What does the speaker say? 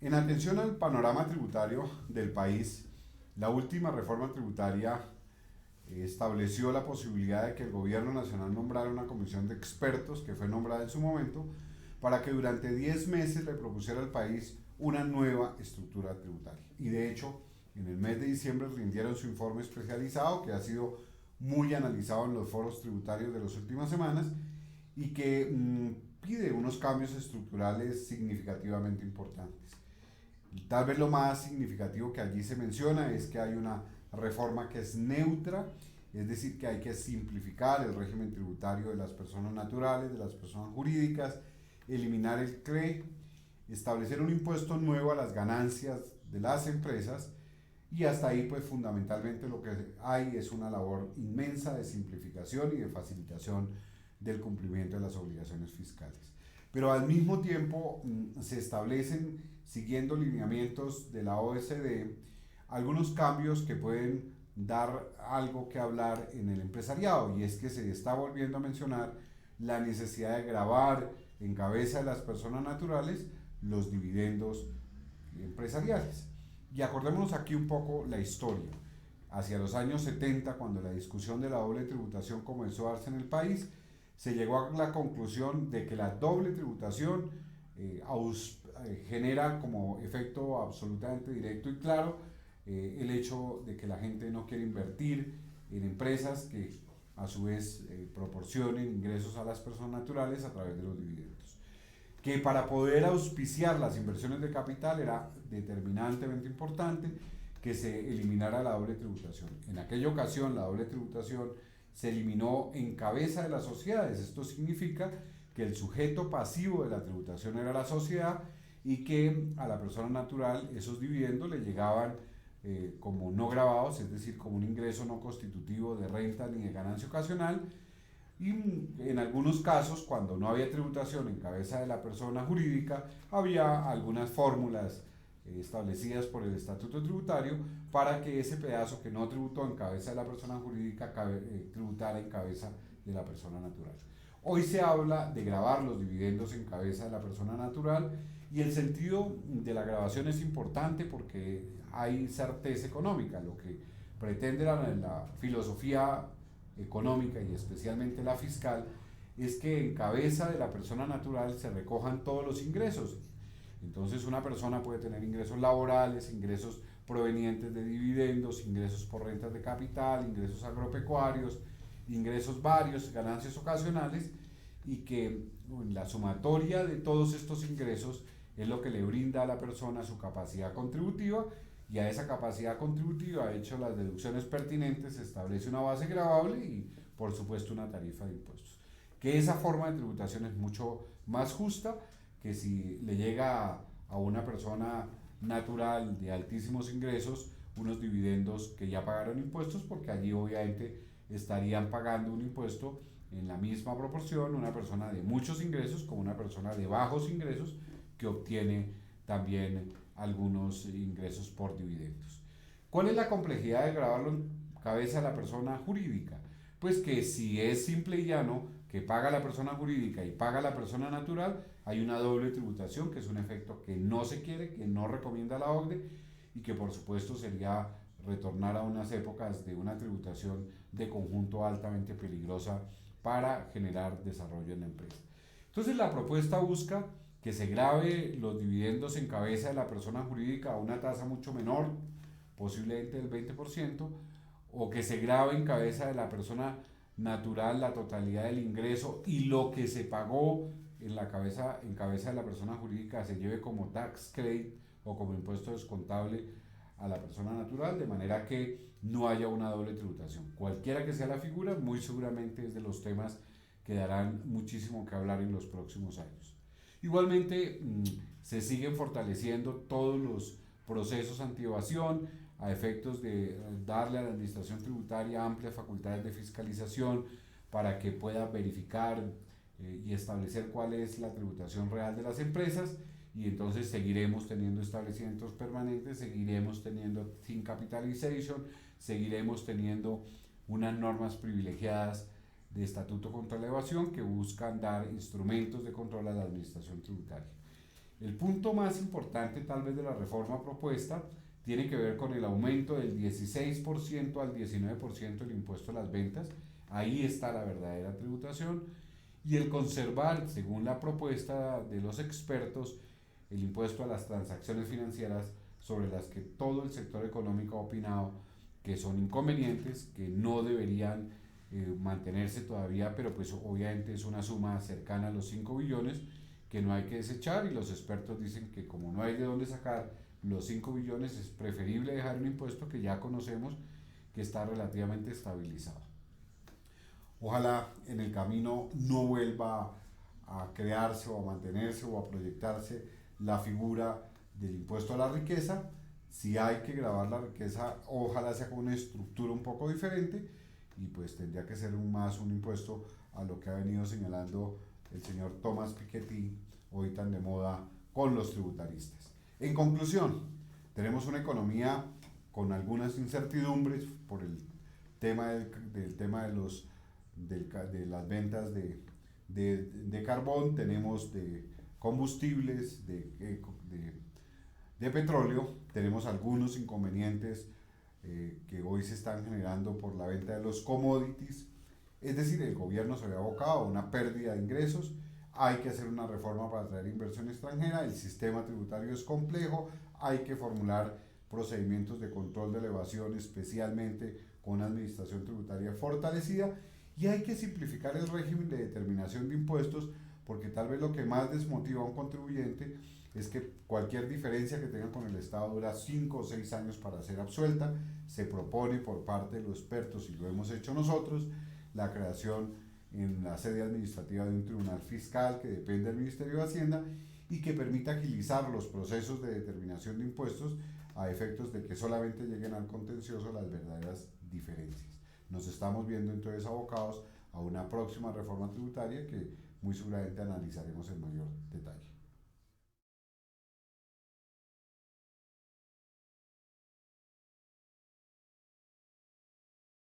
En atención al panorama tributario del país, la última reforma tributaria estableció la posibilidad de que el gobierno nacional nombrara una comisión de expertos que fue nombrada en su momento para que durante 10 meses le propusiera al país una nueva estructura tributaria. Y de hecho, en el mes de diciembre rindieron su informe especializado que ha sido muy analizado en los foros tributarios de las últimas semanas y que pide unos cambios estructurales significativamente importantes. Tal vez lo más significativo que allí se menciona es que hay una reforma que es neutra, es decir, que hay que simplificar el régimen tributario de las personas naturales, de las personas jurídicas, eliminar el CRE, establecer un impuesto nuevo a las ganancias de las empresas y hasta ahí pues fundamentalmente lo que hay es una labor inmensa de simplificación y de facilitación del cumplimiento de las obligaciones fiscales. Pero al mismo tiempo se establecen, siguiendo lineamientos de la OECD, algunos cambios que pueden dar algo que hablar en el empresariado, y es que se está volviendo a mencionar la necesidad de gravar en cabeza de las personas naturales los dividendos empresariales. Y acordémonos aquí un poco la historia. Hacia los años 70, cuando la discusión de la doble tributación comenzó a darse en el país, se llegó a la conclusión de que la doble tributación genera como efecto absolutamente directo y claro el hecho de que la gente no quiere invertir en empresas que a su vez proporcionen ingresos a las personas naturales a través de los dividendos. Que para poder auspiciar las inversiones de capital era determinantemente importante que se eliminara la doble tributación. En aquella ocasión la doble tributación se eliminó en cabeza de las sociedades. Esto significa que el sujeto pasivo de la tributación era la sociedad y que a la persona natural esos dividendos le llegaban como no grabados, es decir, como un ingreso no constitutivo de renta ni de ganancia ocasional. Y en algunos casos, cuando no había tributación en cabeza de la persona jurídica, había algunas fórmulas establecidas por el Estatuto Tributario para que ese pedazo que no tributó en cabeza de la persona jurídica tributara en cabeza de la persona natural. Hoy se habla de gravar los dividendos en cabeza de la persona natural y el sentido de la grabación es importante porque hay certeza económica. Lo que pretende la filosofía económica y especialmente la fiscal es que en cabeza de la persona natural se recojan todos los ingresos. Entonces una persona puede tener ingresos laborales, ingresos provenientes de dividendos, ingresos por rentas de capital, ingresos agropecuarios, ingresos varios, ganancias ocasionales, y que la sumatoria de todos estos ingresos es lo que le brinda a la persona su capacidad contributiva, y a esa capacidad contributiva, hecho las deducciones pertinentes, se establece una base gravable y por supuesto una tarifa de impuestos. Que esa forma de tributación es mucho más justa que si le llega a una persona natural de altísimos ingresos unos dividendos que ya pagaron impuestos, porque allí obviamente estarían pagando un impuesto en la misma proporción una persona de muchos ingresos como una persona de bajos ingresos que obtiene también algunos ingresos por dividendos. ¿Cuál es la complejidad de grabarlo en cabeza de la persona jurídica? Pues que si es simple y llano, que paga la persona jurídica y paga la persona natural, hay una doble tributación, que es un efecto que no se quiere, que no recomienda la OCDE y que por supuesto sería retornar a unas épocas de una tributación de conjunto altamente peligrosa para generar desarrollo en la empresa. Entonces la propuesta busca que se grave los dividendos en cabeza de la persona jurídica a una tasa mucho menor, posiblemente del 20%, o que se grave en cabeza de la persona natural la totalidad del ingreso y lo que se pagó en cabeza de la persona jurídica se lleve como tax credit o como impuesto descontable a la persona natural, de manera que no haya una doble tributación. Cualquiera que sea la figura, muy seguramente es de los temas que darán muchísimo que hablar en los próximos años. Igualmente, se siguen fortaleciendo todos los procesos anti-evasión a efectos de darle a la administración tributaria amplias facultades de fiscalización para que pueda verificar y establecer cuál es la tributación real de las empresas, y entonces seguiremos teniendo establecimientos permanentes, seguiremos teniendo thin capitalization, seguiremos teniendo unas normas privilegiadas de estatuto contra la evasión que buscan dar instrumentos de control a la administración tributaria. El punto más importante tal vez de la reforma propuesta tiene que ver con el aumento del 16% al 19% del impuesto a las ventas. Ahí está la verdadera tributación. Y el conservar, según la propuesta de los expertos, el impuesto a las transacciones financieras sobre las que todo el sector económico ha opinado que son inconvenientes, que no deberían mantenerse todavía, pero pues obviamente es una suma cercana a los 5 billones que no hay que desechar, y los expertos dicen que como no hay de dónde sacar los 5 billones es preferible dejar un impuesto que ya conocemos que está relativamente estabilizado. Ojalá en el camino no vuelva a crearse o a mantenerse o a proyectarse la figura del impuesto a la riqueza. Si hay que grabar la riqueza, ojalá sea con una estructura un poco diferente, y pues tendría que ser más un impuesto a lo que ha venido señalando el señor Thomas Piketty, hoy tan de moda con los tributaristas. En conclusión, tenemos una economía con algunas incertidumbres por el tema del tema de las ventas de carbón, tenemos de combustibles, de petróleo, tenemos algunos inconvenientes que hoy se están generando por la venta de los commodities. Es decir, el gobierno se ve abocado a una pérdida de ingresos, hay que hacer una reforma para atraer inversión extranjera, el sistema tributario es complejo, hay que formular procedimientos de control de la evasión, especialmente con una administración tributaria fortalecida, y hay que simplificar el régimen de determinación de impuestos, porque tal vez lo que más desmotiva a un contribuyente es que cualquier diferencia que tenga con el Estado dura 5 o 6 años para ser absuelta. Se propone por parte de los expertos, y lo hemos hecho nosotros, la creación en la sede administrativa de un tribunal fiscal que depende del Ministerio de Hacienda y que permita agilizar los procesos de determinación de impuestos a efectos de que solamente lleguen al contencioso las verdaderas diferencias. Nos estamos viendo entonces abocados a una próxima reforma tributaria que muy seguramente analizaremos en mayor detalle.